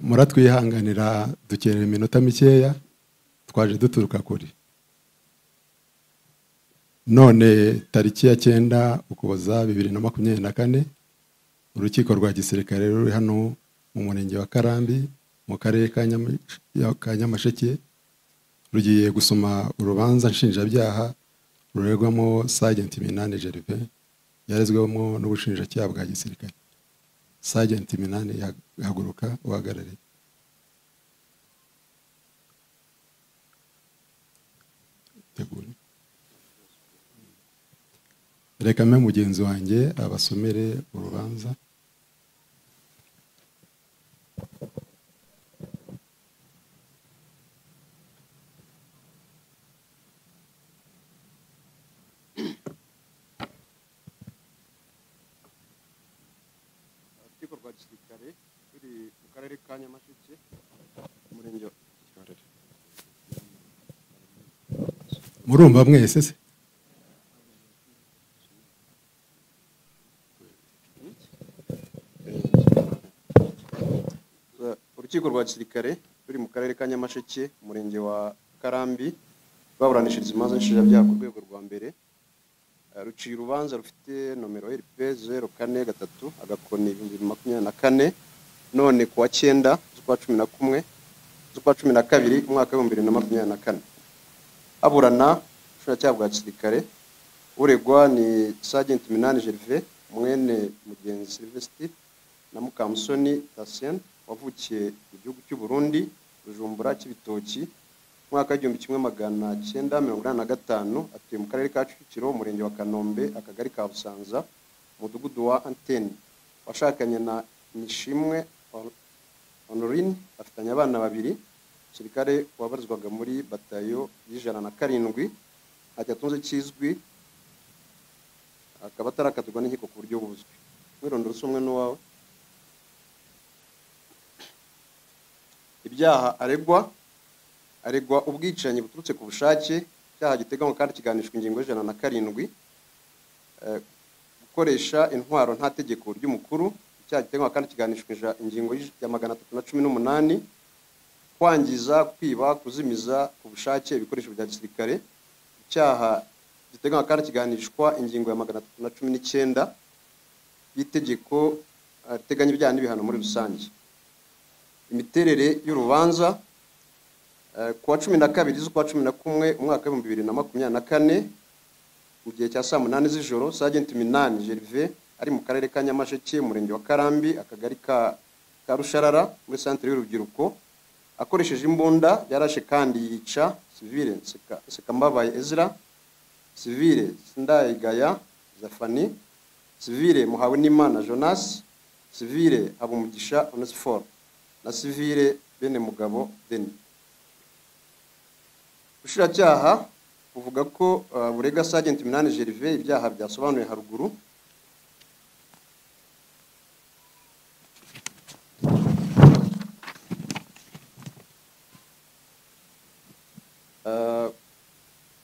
muratwihanganira dukerera iminota mikeya twaje duturuka kuri none tariki ya 9 Ukuboza 2024 urukiko rwa gisirikare ruri hano mu murenge wa Karambi mu karere ka Nyamasheke rugiye gusoma urubanza nshinjabyaha ruregwamo Sergeant Minani Gervais yarezwemo n'ubushinjacyaha bwa gisirikare. Sergeant Minani yahaguruka uhagarare. Reka mpe mugenzi wanjye abasomere urubanza. Urukiko rwa gisirikare ruri mu karere ka Nyamasheke umurenge wa Kigarere. Murumva mwese se? Urukiko rwa gisirikare ruri mu karere ka Nyamasheke umurenge wa Karambi baburanishiriza imanza nshinjabyaha ku rwego rwa mbere ruciye urubanza rufite nomero RP 04 agakoni 2024 none kuwa 9 z'ukwa 11 z'ukwa 12 umwaka wa 2024 aburana ubushinjacyaha bwa gisirikare uregwa ni Sergeant Minani Gervais mwene mugenzi Sylvestre na Mukamusoni Tatien wavukiye mu gihugu cy'u Burundi Bujumbura Kibitoki mwaka wa 1985 atuye mu karere ka Kicukiro umurenge wa Kanombe akagari ka Busanza umudugudu wa Antenne washakanye na Nishimwe Honorine afitanye abana babiri kirikare wabarizwaga muri batayo y'107 atunze kizwi akaba tarakaturwa n'inkiko ku buryo buzwi mwirondoro usomwe n'uwawe ibyaha aregwa ubwicanyi buturutse ku bushake cyaha giteganywa kandi kiganishwa ingingo y'107 gukoresha intwaro nta tegeko ry'umukuru cyaha giteganywa kandi kiganishwa ingingo ya 318 kwangiza kwiba kuzimiza ku bushake ibikoresho bya gisirikare cyaha giteganywa kandi kiganishwa ingingo ya 319 y'itegeko riteganya ibyaha n'ibihano muri rusange. Imiterere y'urubanza kuwa 12 z'ukwa 11 umwaka wa 2024 mu gihe cya saa 8 z'ijoro Sergeant Minani Gervais ari mu karere ka Nyamasheke umurenge wa Karambi akagari ka Rusharara muri centre y'urubyiruko akoresheje imbunda yarashe kandi yica civile Sekambabaye Ezra, civile Sindayigaya Zafani, civile Muhawenimana Jonas, civile Habumugisha Onesphore na civile Bene Mugabo Deni. Ubushinjacyaha buvuga ko burega Sergeant Minani Gervais ibyaha byasobanuye haruguru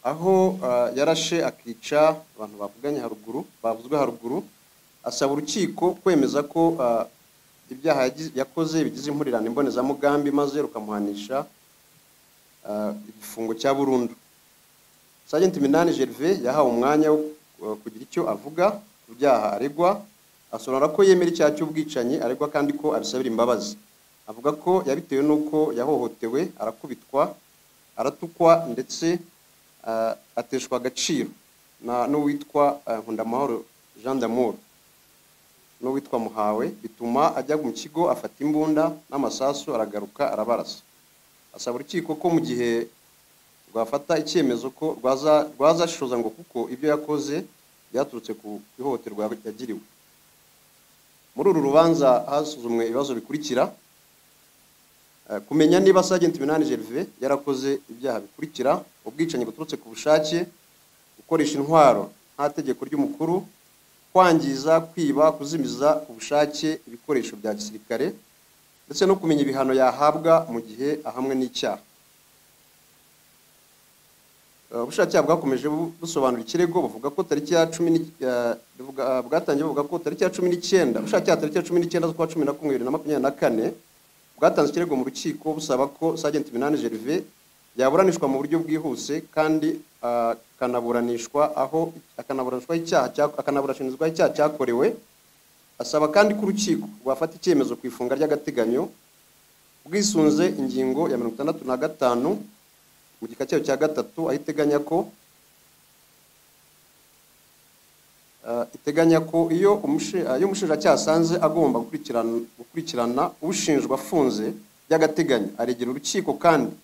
aho yarashe akica abantu bavuzwe haruguru asaba urukiko kwemeza ko ibyaha yakoze bigize impurirane imbonezamugambi maze rukamuhanisha igifungo cya burundu. Sergeant Minani Gervais yahawe umwanya wo kugira icyo avuga ku byaha aregwa asobanura ko yemera icyaha cy'ubwicanyi aregwa kandi ko abisabira imbabazi. Avuga ko yabitewe nuko yahohotewe arakubitwa aratukwa ndetse ateshwa agaciro n'uwitwa Nkundamahoro Jean d'Amour n'uwitwa Muhawe bituma ajya mu kigo afata imbunda n'amasasu aragaruka arabarasa. Asaba urukiko ko mu gihe rwafata icyemezo ko rwazashoza ngo kuko ibyo yakoze byaturutse ku ihohoterwa yagiriwe. Muri uru rubanza hasuzumwe ibibazo bikurikira: kumenya niba Sergeant Minani Gervais yarakoze ibyaha bikurikira: ubwicanyi buturutse ku bushake, gukoresha intwaro nta tegeko ry'umukuru, kwangiza, kwiba, kuzimiza ku bushake ibikoresho bya gisirikare, ndetse no kumenya ibihano yahabwa mu gihe ahamwe n'icyaha. Ubushinjacyaha bwakomeje busobanura ikirego buvuga ko tariki ya 10 bwatangiye buvuga ko tariki ya 19 ubushinjacyaha tariki ya 19 z'ukwa 11 2024 bwatanze ikirego mu rukiko busaba ko Sergeant Minani Gervais yaburanishwa mu buryo bwihuse kandi akanaburanishwa icyaha cyakorewe. Asaba kandi ko urukiko rwafata icyemezo ku ifunga ry'agateganyo bwisunze ingingo ya 65 mu gika cyayo cya gatatu aho iteganya ko iyo umushinjacyaha asanze agomba gukurikirana ushinjwa afunze by'agateganyo aregera urukiko kandi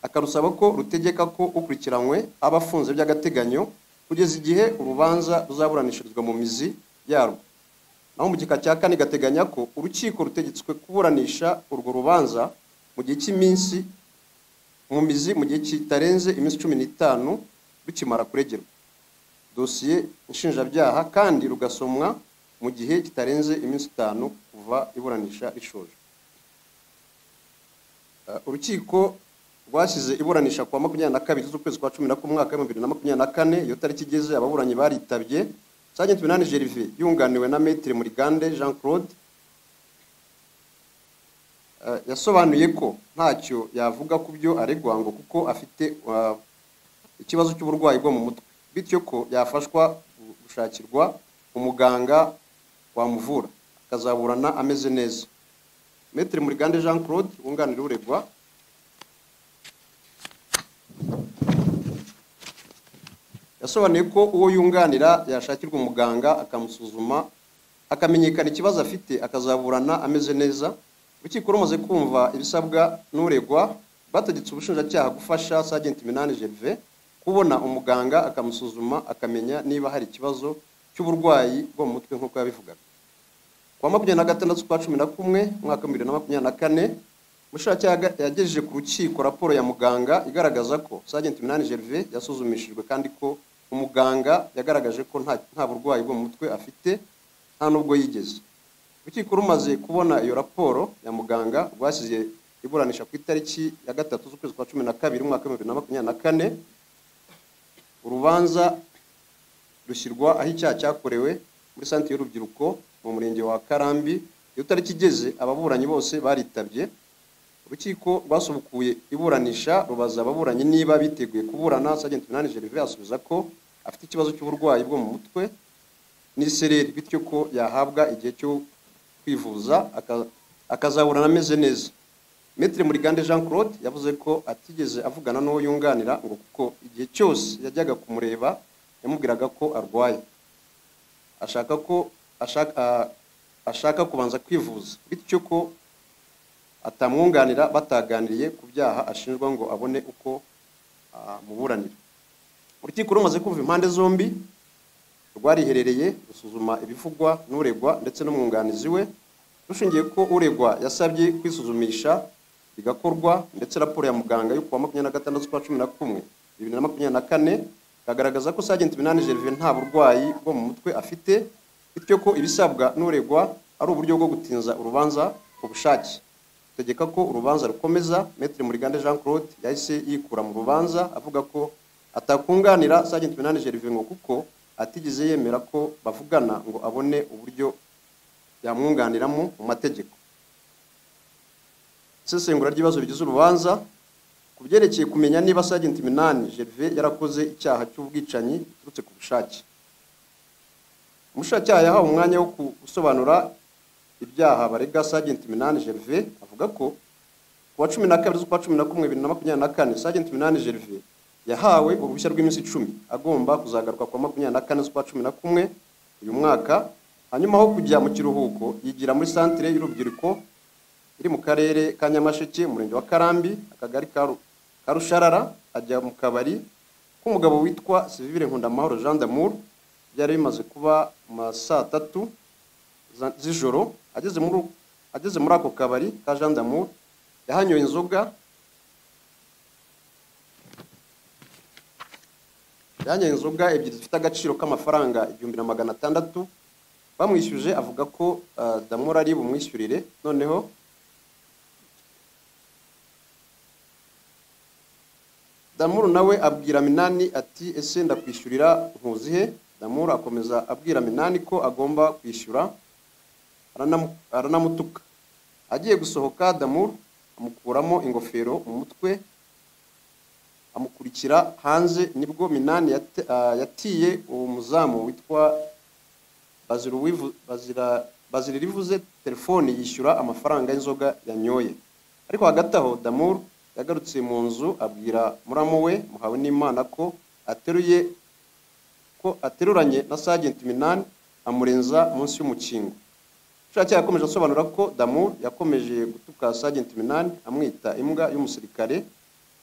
akarusaba ko rutegeka ko ukurikiranywe aba afunze by'agateganyo kugeza igihe urubanza ruzaburanishirizwa mu mizi yarwo. Naho mu gika cya kane gateganya ko urukiko rutegetswe kuburanisha urwo rubanza mu gihe cy'iminsi mu mizi mu gihe kitarenze iminsi 15 rukimara kuregerwa dosiye inshinjabyaha kandi rugasomwa mu gihe kitarenze iminsi 5 kuva iburanisha rishoje. Urukiko rwashyize iburanisha kwa 22 z'ukwezi kwa 10 mwaka wa 2024. Iyo tariki igeze ababuranyi baritabye. Sergeant Minani Gervais yunganiwe na Maître Murigande Jean Claude yasobanuye ko ntacyo yavuga ku byo aregwa ngo kuko afite ikibazo cy'uburwayi bwo mu mutwe, bityo ko yafashwa gushakirwa umuganga wamuvura akazaburana ameze neza. Maître Murigande Jean Claude wunganira uregwa yasobanuye ko uwo yunganira yashakirwa umuganga akamusuzuma akamenyekana ikibazo afite akazaburana ameze neza. Urukiko rumaze kumva ibisabwa n'uregwa bategetse ubushinjacyaha gufasha Sergeant Minani Gervais kubona umuganga akamusuzuma akamenya niba hari ikibazo cy'uburwayi bwo mu mutwe nk'uko yabivugaga. Kwa 26 kwa 11 mwaka 2024 umushinjacyaha yagejeje ku rukiko raporo ya muganga igaragaza ko Sergeant Minani Gervais yasuzumishijwe kandi ko umuganga yagaragaje ko nta burwayi bwo mu mutwe afite nta nubwo yigeze. Urukiko rumaze kubona iyo raporo ya muganga rwashyize iburanisha ku itariki ya 3 z'ukwezi kwa 12 mwaka 2024. Urubanza rushyirwa aho icyaha cyakorewe muri santere y'urubyiruko mu murenge wa Karambi. Iyo tariki igeze ababuranyi bose baritabye. Urukiko rwasubukuye iburanisha rubaza ababuranyi niba biteguye kuburana. Sergeant Minani Gervais asubiza ko afite ikibazo cy'uburwayi bwo mu mutwe n'isereri, bityo ko yahabwa igihe cyo kwivuza akazaburana ameze neza. Maître Murigande Jean Claude yavuze ko atigeze avugana n'uwo yunganira ngo kuko igihe cyose yajyaga kumureba yamubwiraga ko arwaye, ashaka kubanza kwivuza, bityo ko atamwunganira bataganiriye ku byaha ashinjwa ngo abone uko muburanira. Urukiko rumaze kumva impande zombi rwariherereye gusuzuma ibivugwa n'uregwa ndetse n'umwunganizi we, rushingiye ko uregwa yasabye kwisuzumisha bigakorwa ndetse raporo ya muganga yo kuwa 26 kwa 11 2024 kagaragaza ko Sergeant Minani Gervais nta burwayi bwo mu mutwe afite, bityo ko ibisabwa n'uregwa ari uburyo bwo gutinza urubanza ku bushake. Tegeka ko urubanza rukomeza. Maître Murigande Jean Claude yahise yikura mu rubanza avuga ko atakunganira Sergeant Minani Gervais ngo kuko atigeze yemera ko bavugana ngo abone uburyo yamwunganiramo mu mategeko. Isesengura ry'ibibazo bigize urubanza ku byerekeye kumenya niba Sergeant Minani Gervais yarakoze icyaha cy'ubwicanyi biturutse ku bushake. Umushinjacyaha yahawe umwanya wo gusobanura ibyaha barega Sergeant Minani Gervais avuga ko kuwa 12 z'ukwa 11 2024 Sergeant Minani Gervais yahawe uruhushya rw'iminsi 10 agomba kuzagaruka kwa 24 z'ukwa 11 uyu mwaka, hanyuma ho kujya mu kiruhuko yigira muri santere y'urubyiruko iri mu karere ka Nyamasheke umurenge wa Karambi akagari ka Rusharara, ajya mu kabari k'umugabo witwa Civile Nkundamahoro Jean d'Amour. Byari bimaze kuba mu saa 3 z'ijoro. Ageze muri ako kabari ka Jean d'Amour yahanyoye inzoga ebyiri zifite agaciro k'amafaranga 1600. Bamwishyuje avuga ko D'Amour ari bumwishyurire. Noneho D'Amour nawe abwira Minani ati ese ndakwishyurira nkuzihe. D'Amour akomeza abwira Minani ko agomba kwishyura, aranamutuka. Agiye gusohoka D'Amour amukuramo ingofero mu mutwe, amukurikira hanze. Nibwo Minani yatiye uwo muzamu witwa Baziririvuze telefoni yishyura amafaranga y'inzoga yanyoye. Ariko hagati aho Damour yagarutse mu nzu abwira muramu we Muhawenimana ko ateruranye na Sergeant Minani amurenza munsi y'umukingo. Umushinjacyaha yakomeje asobanura ko Damour yakomeje gutuka Sergeant Minani amwita imbwa y'umusirikare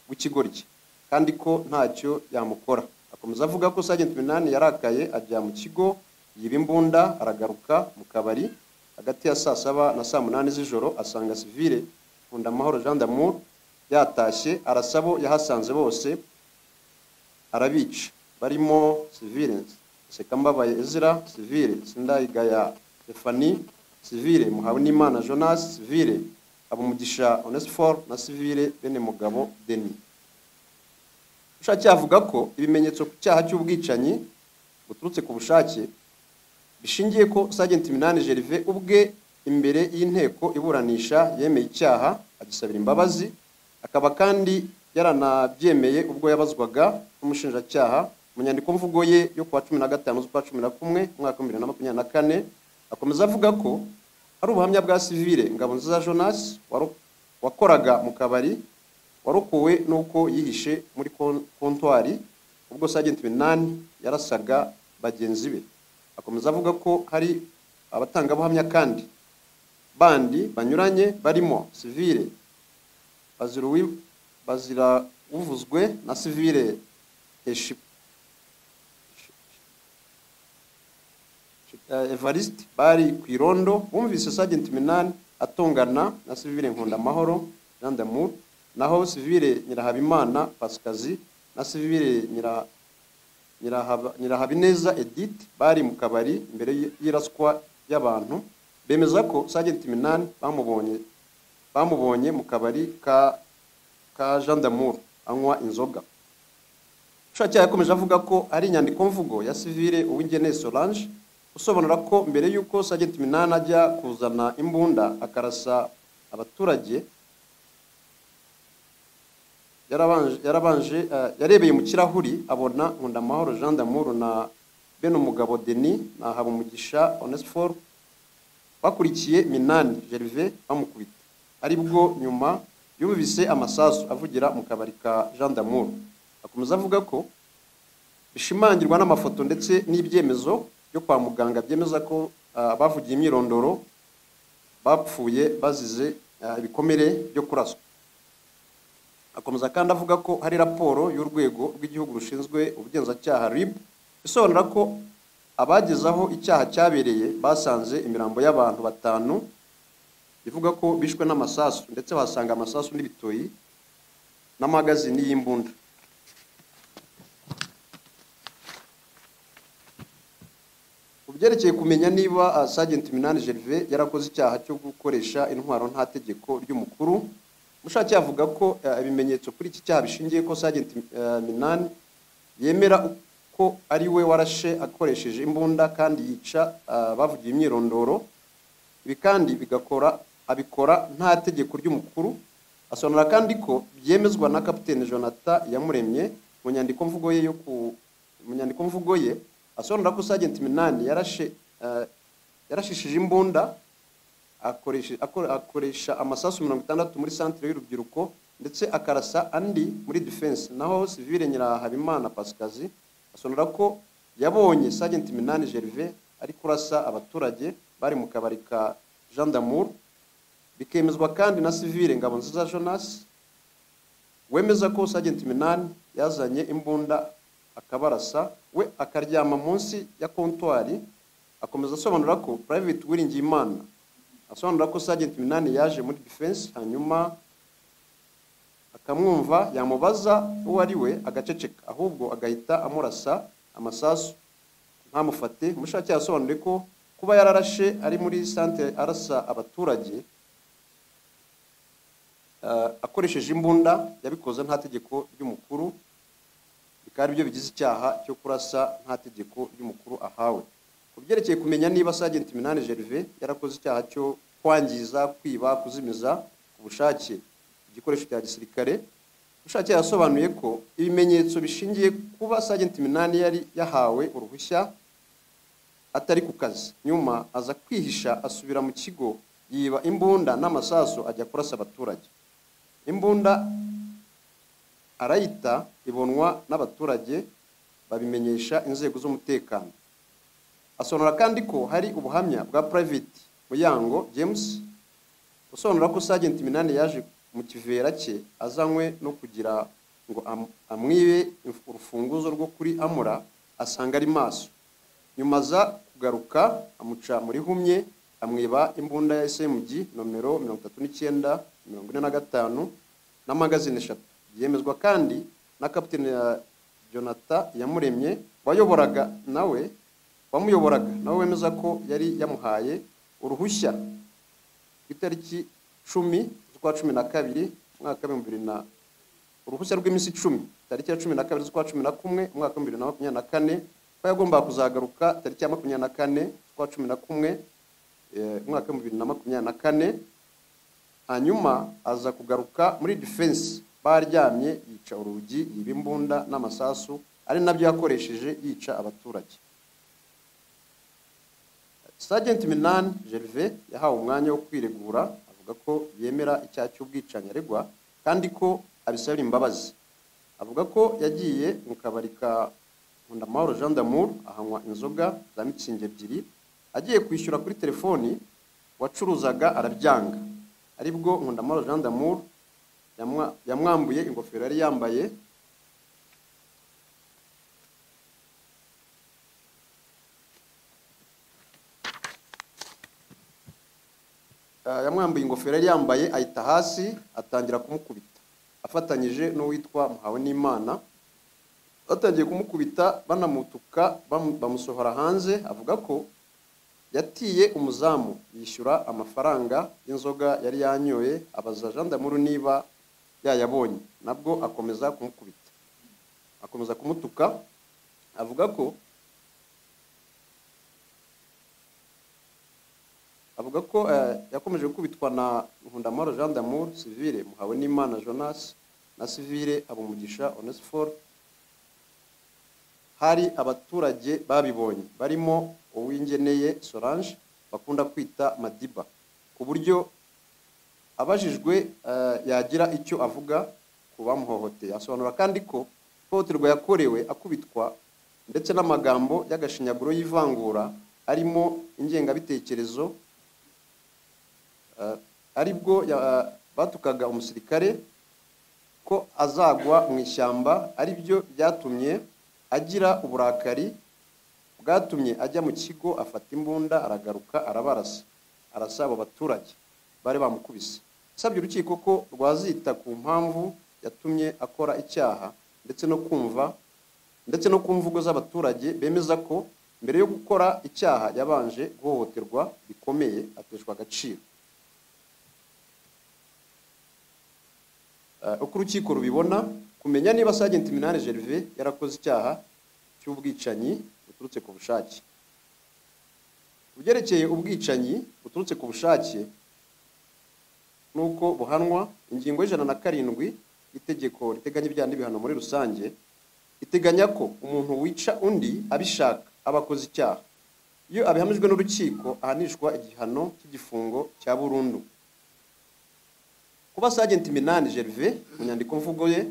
w'ikigoryi kandi ko ntacyo yamukora. Akomeza avuga ko Sergeant Minani yarakaye ajya mu kigo yiba imbunda, aragaruka mu kabari hagati ya saa 7 na saa 8 z'ijoro asanga Civile Nkundamahoro Jean d'Amour yatashye, arasabo yahasanze bose arabica, barimo Civile Sekambabaye Ezra, Civile Sindayigaya Stephanie, Civile Muhawenimana Jonas, Civile Habumugisha Onesphore na Civile Benemugabo Denis. Umushinjacyaha avuga ko ibimenyetso ku cyaha cy'ubwicanyi buturutse ku bushake bishingiye ko Sergeant Minani Gervais ubwe imbere y'inteko iburanisha yemeye icyaha agisabira imbabazi, akaba kandi yaranabyemeye ubwo yabazwaga n'umushinjacyaha mu nyandiko mvugo ye yo kuwa 15 z'ukwa 11 mwaka 2024. Akomeza avuga ko ari ubuhamya bwa Civile Ngabonziza Jonas wakoraga mu kabari warokowe nuko yihishe muri kontwari ubwo Sergeant Minani yarasaga bagenzi be. Akomeza avuga ko hari abatangabuhamya kandi bandi banyuranye barimo Civile Baziravuzwe na Civile Evariste bari ku irondo bumvise Sergeant Minani atongana na Civile Nkundamahoro Jean d'Amour, naho Civile Nyirahabimana Pasikazi na Civile Nyirahabineza Edith bari mu kabari imbere y'iraswa y'abantu. Bemeza ko Sergeant Minani bamubonye mu kabari ka Jean d'Amour anywa inzoga. Umushinjacyaha yakomeje avuga ko ari inyandiko mvugo ya Civile Uwingene Solange usobanura ko mbere y'uko Sergeant Minani ajya kuzana imbunda akarasa abaturage yarebeye mu kirahuri abona Nkundamahoro Jean d'Amour na Benumugabo Denis na Habumugisha Onesphore bakurikiye Minani Gervais bamukubita, aribwo nyuma yumvise amasasu avugira mu kabari ka Jean d'Amour. Akomeza avuga ko bishimangirwa n'amafoto ndetse n'ibyemezo byo kwa muganga byemeza ko bavugiye imyirondoro bapfuye bazize ibikomere byo kuraswa. Akomeza kandi avuga ko hari raporo y'urwego rw'igihugu rushinzwe ubugenzacyaha RIB isobanura ko abagezaho icyaha cyabereye basanze imirambo y'abantu 5 bivuga ko bishwe n'amasasu ndetse basanga amasasu n'ibitoyi n'amagazini y'imbunda. Ubyerekeye kumenya niba Sergeant Minani Gervais yarakoze icyaha cyo gukoresha intwaro nta tegeko ry'umukuru, umushinjacyaha avuga ko ibimenyetso kuri iki cyaha bishingiye ko Sergeant Minani yemera ko ari we warashe akoresheje imbunda kandi yica bavugiye imyirondoro. Ibi kandi abikora nta tegeko ry'umukuru. Asobanura kandi ko byemezwa na Kapiteni Jonathan Iyamuremye mu nyandiko mvugo ye asobanura ko Sergeant Minani yarashishije imbunda akoresha amasasu 60 muri centre y'urubyiruko ndetse akarasa andi muri defense. Naho Civile Nyirahabimana Pasikazi asobanura ko yabonye Sergeant Minani Gervais ari kurasa abaturage bari mu kabari ka Jean d'Amour. Bikemezwa kandi na Civile Ngabonziza Jonas wemeza ko Sergeant Minani yazanye imbunda akabarasa we akaryama munsi ya kontwari. Akomeza asobanura ko Private Uwiringiyimana asobanura ko Sergeant Minani yaje muri defense hanyuma akamwumva yamubaza uwo ari we agaceceka ahubwo agahita amurasa amasasu ntamufate. Umushinjacyaha yasobanuye ko kuba yararashe ari muri centre arasa abaturage akoresheje imbunda yabikoze nta tegeko ry'umukuru, bikaba byo bigize icyaha cyo kurasa nta tegeko ry'umukuru ahawe. Kubyerekeye kumenya niba Sergeant Minani Gervais yarakoze icyaha cyo kwangiza, kwiba, kuzimiza ku bushake igikoresho cya gisirikare. Ubushake yasobanuye ko ibimenyetso bishingiye kuba Sergeant Minani yari yahawe uruhushya atari ku kazi, nyuma aza kwihisha asubira mu kigo yiba imbunda n'amasasu ajya kurasa abaturage. Imbunda arayita ibonwa n'abaturage babimenyesha inzego z'umutekano. Asobanura kandi ko hari ubuhamya bwa Private Muyango James usobanura ko Sergeant Minani yaje mu kivera cye azanywe no kugira ngo amwibe urufunguzo rwo kuri Amura, asanga ari maso. Nyuma aza kugaruka amuca muri humye, amwiba imbunda ya SMG nomero 3945 na magazine 3. Yemezwa kandi na Kapiteni Jonathan Yamuremye wamuyoboraga nawe wemeza ko yari yamuhaye uruhushya ku itariki 10 z'ukwa 12 mwaka wa 2000, uruhushya rw'iminsi 10 tariki ya 12 z'ukwa 11 mwaka wa 2024, ko yagomba kuzagaruka tariki ya 24 z'ukwa 11 mwaka wa 2024. Hanyuma aza kugaruka muri defense baryamye, yica urugi, yiba imbunda n'amasasu, ari nabyo yakoresheje yica abaturage. Sergeant Minani Gervais yahawe umwanya wo kwiregura, avuga ko yemera icyaha cy'ubwicanyi aregwa kandi ko abisabira imbabazi. Avuga ko yagiye mu kabari ka Nkundamahoro Jean d'Amour ahanywa inzoga za mitsingi 2, agiye kwishyura kuri telefoni wacuruzaga arabyanga, aribwo Nkundamahoro Jean d'Amour yamwambuye ingofero yari yambaye, ahita hasi atangira kumukubita afatanyije n'uwitwa Muhawe n'Imana. Batangiye kumukubita banamutuka bamusohora hanze. Avuga ko yatiye umuzamu yishyura amafaranga y'inzoga yari yanyoye, abaza Jean d'Amour niba yayabonye, nabwo akomeza kumukubita, akomeza kumutuka. Avuga ko yakomeje gukubitwa na Nkundamahoro Jean d'Amour, Civile Muhawe n'Imana Jonas na Civile Habumugisha Onesphore. Hari abaturage babibonye barimo Uwingeneye Solange bakunda kwita Madiba, ku buryo abajijwe yagira icyo avuga ku bamuhohoteye. Asobanura kandi ko ihohoterwa yakorewe akubitwa ndetse n'amagambo y'agashinyaguro y'ivangura arimo ingengabitekerezo, aribwo batukaga umusirikare ko azagwa mu ishyamba, aribyo byatumye agira uburakari bwatumye ajya mu kigo afata imbunda aragaruka arasa abo baturage bari bamukubise. Sabye urukiko ko rwazita ku mpamvu yatumye akora icyaha ndetse no ku mvugo z'abaturage bemeza ko mbere yo gukora icyaha yabanje guhohoterwa bikomeye, ateshwa agaciro. Uko urukiko rubibona, kumenya niba Sergeant Minani Gervais yarakoze icyaha cy'ubwicanyi buturutse ku bushake. Ubyerekeye ubwicanyi buturutse ku bushake nuko buhanwa, ingingo y'107 itegeko riteganya ibyaha n'ibihano muri rusange iteganya ko umuntu wica undi abishaka abakoze icyaha. Iyo abihamijwe n'urukiko ahanishwa igihano cy'igifungo cya burundu. Kuba Sergeant Minani Gervais mu nyandiko mvugo ye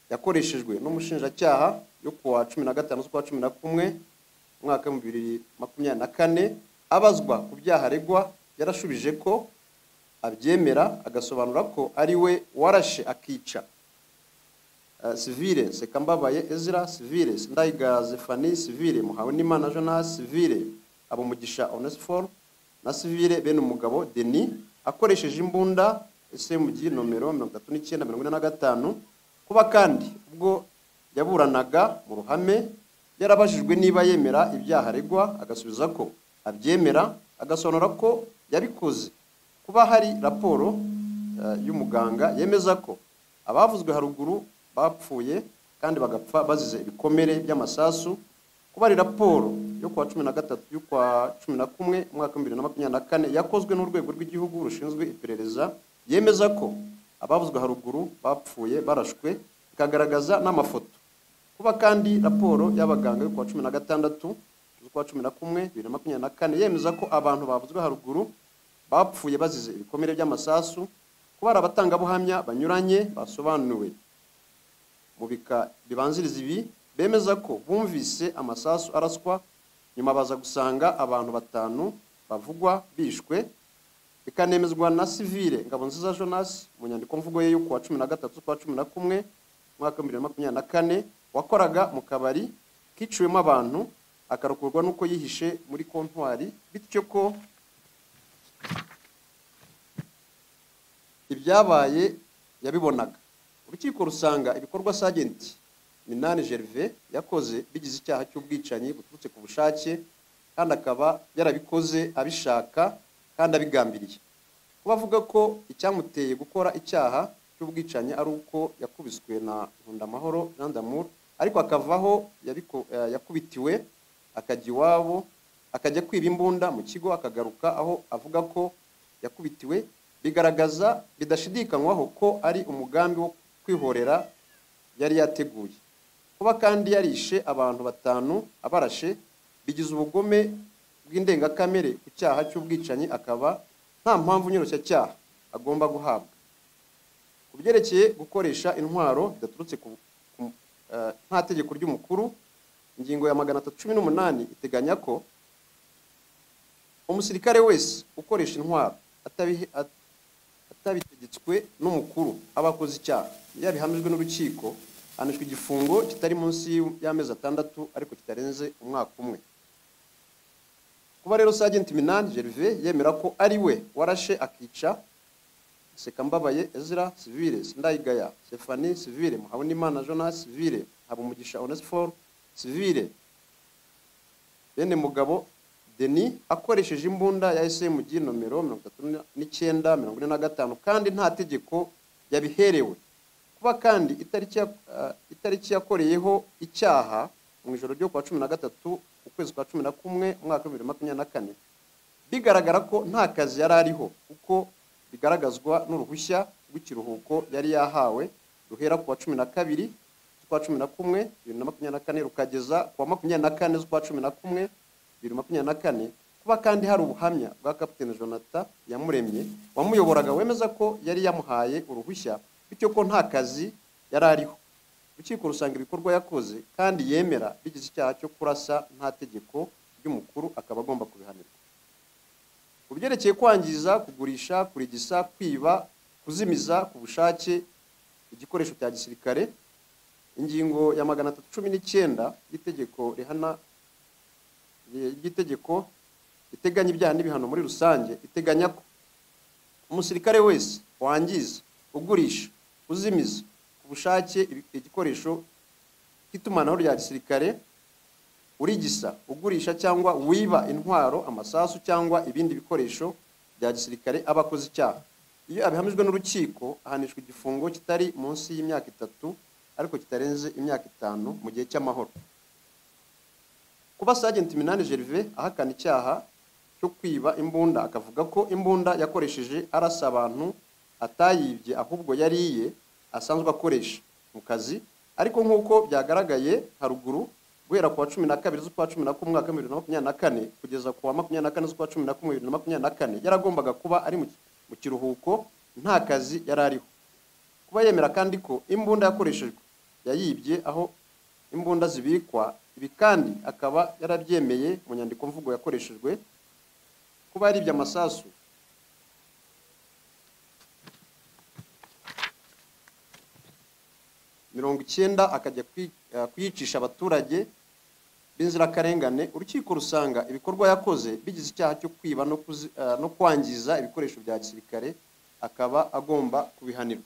yakoreshejwe n'umushinjacyaha yo kuwa 15 z'ukwa 11 mwaka wa 2024 abazwa ku byaha aregwa, yarashubije ko abyemera, agasobanura ko ari we warashe akica Civile Sekambabaye Ezra, Civile Ndayiga Zephanie, Civile Muhawe n'Imana Jonas, Civile Habumugisha Onesphore na Civile Benumugabo Denis akoresheje imbunda SMG nomero 3945. Kuba kandi ubwo yaburanaga mu ruhame yarabajijwe niba yemera ibyaha aregwa, agasubiza ko abyemera, agasobanura ko yabikoze. Kuba hari raporo y'umuganga yemeza ko abavuzwe haruguru bapfuye kandi bagapfa bazize ibikomere by'amasasu. Kuba hari raporo yo kuwa 13 y'ukwa 11 mwaka wa 2024 yakozwe n'urwego rw'igihugu rushinzwe iperereza yemeza ko abavuzwe haruguru bapfuye barashwe, ikagaragaza n'amafoto. Kuba kandi raporo y'abaganga yo kuwa 16 z'ukwa 11 2024 yemeza ko abantu bavuzwe haruguru bapfuye bazize ibikomere by'amasasu, kuba abatangabuhamya banyuranye basobanuwe mu bika bibanziriza ibi, bemeza ko bumvise amasasu araswa, nyuma baza gusanga abantu 5 bavugwa bishwe, bikanemezwa na Civile Ngabonziza Jonas mu nyandiko mvugo ye yo kuwa 13 z'ukwa 11 mwaka 2024 wakoraga mu kabari kiciwemo abantu, akarokorwa nuko yihishe muri kontwari, bityo ko ibyabaye yabibonaga. Urukiko rusanga ibikorwa Sergeant Minani Gervais yakoze bigize icyaha cy'ubwicanyi buturutse ku bushake, kandi akaba yarabikoze abishaka kandi abigambiriye. Kuba avuga ko icyamuteye gukora icyaha cy'ubwicanyi ari uko yakubiswe na Nkundamahoro Jean d'Amour, ariko akavaho yakubitiwe akajya iwabo, akajya kwiba imbunda mu kigo, akagaruka aho avuga ko yakubitiwe, bigaragaza bidashidikanywaho ko ari umugambi wo kwihorera yari yateguye. Kuba kandi yarishe abantu 5 abarashe bigize ubugome bw'indengakamere ku cyaha cy'ubwicanyi, akaba nta mpamvu nyoroshya agomba guhabwa. Ku byerekeye gukoresha intwaro bidaturutse nta tegeko ry'umukuru, ingingo ya 318 iteganya ko umusirikare wese ukoresha intwaro atabitegetswe n'umukuru abakoze icyaha, yabihamijwe n'urukiko, anishwe igifungo kitari munsi y'amezi 6 ariko kitarenze umwaka umwe. Kuba rero Sergeant Minani Gervais yemera ko ari we warashe akica Sekambabaye Ezra Civile Sindayigaya Stephanie Civile Muhabonimana Jonas Civile Habumugisha Onesphore Civile Bene Mugabo Denis akoresheje imbunda ya SMG nomero 3945 kandi nta tegeko yabiherewe. Kuba kandi itariki yakoreyeho icyaha mu ijoro ryo kwa 13 ukwezi kwa 11 mwaka 2024 bigaragara ko nta kazi yari ariho, kuko bigaragazwa n'uruhushya rw'ikiruhuko yari yahawe ruhera ku wa 12 z'ukwa 11 2024 rukageza ku wa 24 z'ukwa 11 2024. Kuba kandi hari ubuhamya bwa Captain Jonathan Yamuremye wamuyoboraga wemeza ko yari yamuhaye uruhushya, bityo ko nta kazi yari ariho. Urukiko rusanga ibikorwa yakoze kandi yemera bigize icyaha cyo kurasa nta tegeko ry'umukuru, akaba agomba kubihanirwa. Ku byerekeye kwangiza, kugurisha, kurigisa, kwiba, kuzimiza ku bushake igikoresho cya gisirikare, ingingo ya 319 y'itegeko rihana itegeko iteganya ibyaha n'ibihano muri rusange iteganya ko umusirikare wese wangiza, ugurisha, uzimiza ku bushake igikoresho cy'itumanaho rya gisirikare, urigisa, ugurisha cyangwa wiba intwaro, amasasu cyangwa ibindi bikoresho bya gisirikare abakoze icyaha. Iyo abihamijwe n'urukiko ahanishwa igifungo kitari munsi y'imyaka 3 ariko kitarenze imyaka 5 mu gihe cy'amahoro. Kuba Sergeant Minani Gervais ahakana icyaha cyo kwiba imbunda, akavuga ko imbunda yakoresheje arasa abantu atayibye ahubwo yariye asanzwe akoresha mu kazi, ariko nk'uko byagaragaye haruguru, guhera ku wa 12 z'ukwa 11 mwaka 2024 kugeza ku wa 24 z'ukwa 11 2024 yaragombaga kuba ari mu kiruhuko, nta kazi yari ariho. Kuba yemera kandi ko imbunda yakoreshejwe yayibye aho imbunda zibikwa, ibi kandi akaba yarabyemeye mu nyandiko mvugo yakoreshejwe. Kuba yaribye amasasu mirongo 90 akajya kuyicisha abaturage b'inzirakarengane, urukiko rusanga ibikorwa yakoze bigize icyaha cyo kwiba no kwangiza ibikoresho bya gisirikare, akaba agomba kubihanirwa.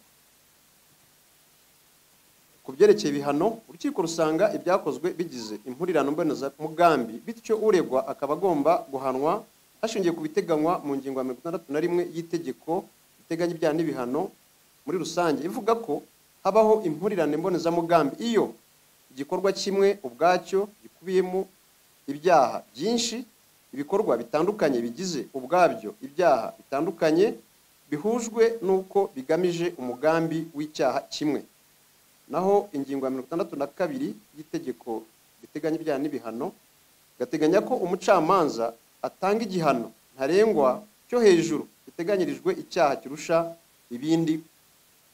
Ku byerekeye ibihano, urukiko rusanga ibyakozwe bigize impurirano mbonezamugambi, bityo uregwa akaba agomba guhanwa hashingiye ku biteganywa mu ngingo ya 61 y'itegeko iteganya ibyaha n'ibihano muri rusange, ivuga ko habaho impurirane mbonezamugambi iyo igikorwa kimwe ubwacyo gikubiyemo ibyaha byinshi, ibikorwa bitandukanye bigize ubwabyo ibyaha bitandukanye, bihujwe nuko bigamije umugambi w'icyaha kimwe. Naho ingingo ya 62 y'itegeko riteganya ibyaha n'ibihano gateganya ko umucamanza atanga igihano ntarengwa cyo hejuru biteganyirijwe icyaha kirusha ibindi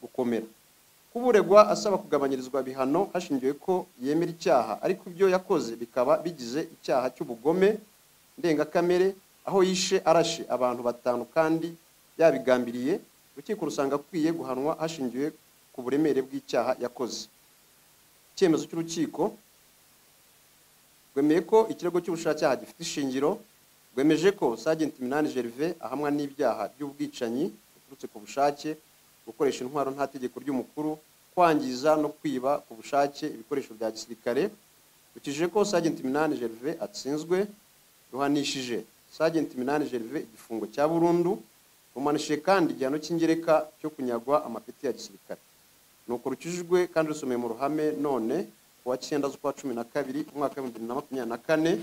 gukomera. Kuburegwa asaba kugabanyirizwa bihano hashingiwe ko yemera icyaha ariko ibyo yakoze bikaba bigize icyaha cy'ubugome ndengakamere aho yishe arashe abantu 5 kandi yabigambiriye, urukiko rusanga akwiye guhanwa hashingiwe ku buremere bw'icyaha yakoze. Icyemezo cy'urukiko rwemeye ko ikirego cy'ubushacyaha gifite ishingiro, rwemeje ko Sergeant Minani Gervais ahamwa n'ibyaha by'ubwicanyi buturutse ku bushake, gukoresha intwaro nta tegeko ry'umukuru, kwangiza no kwiba ku bushake ibikoresho bya gisirikare. Rukije ko Sergeant Minani Gervais atsinzwe, ruhanishije Sergeant Minani Gervais igifungo cya burundu, rumanishije kandi igihano cy'ingereka cyo kunyagwa amapeti ya gisirikare. Nuko rukijijwe kandi rusomeye mu ruhame none kuwa 9 z'ukwa 12 umwaka wa 2024.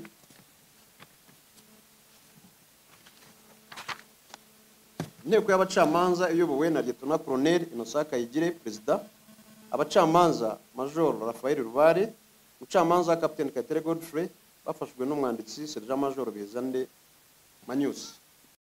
Inteko y'abacamanza iyobowe na Lieutenant Colonel Innocent Kayigire Perezida, abacamanza Major Raphael Rubare, umucamanza Captain Katere Godfrey bafashwe n'umwanditsi Sergeant Major Bizande Manyusi.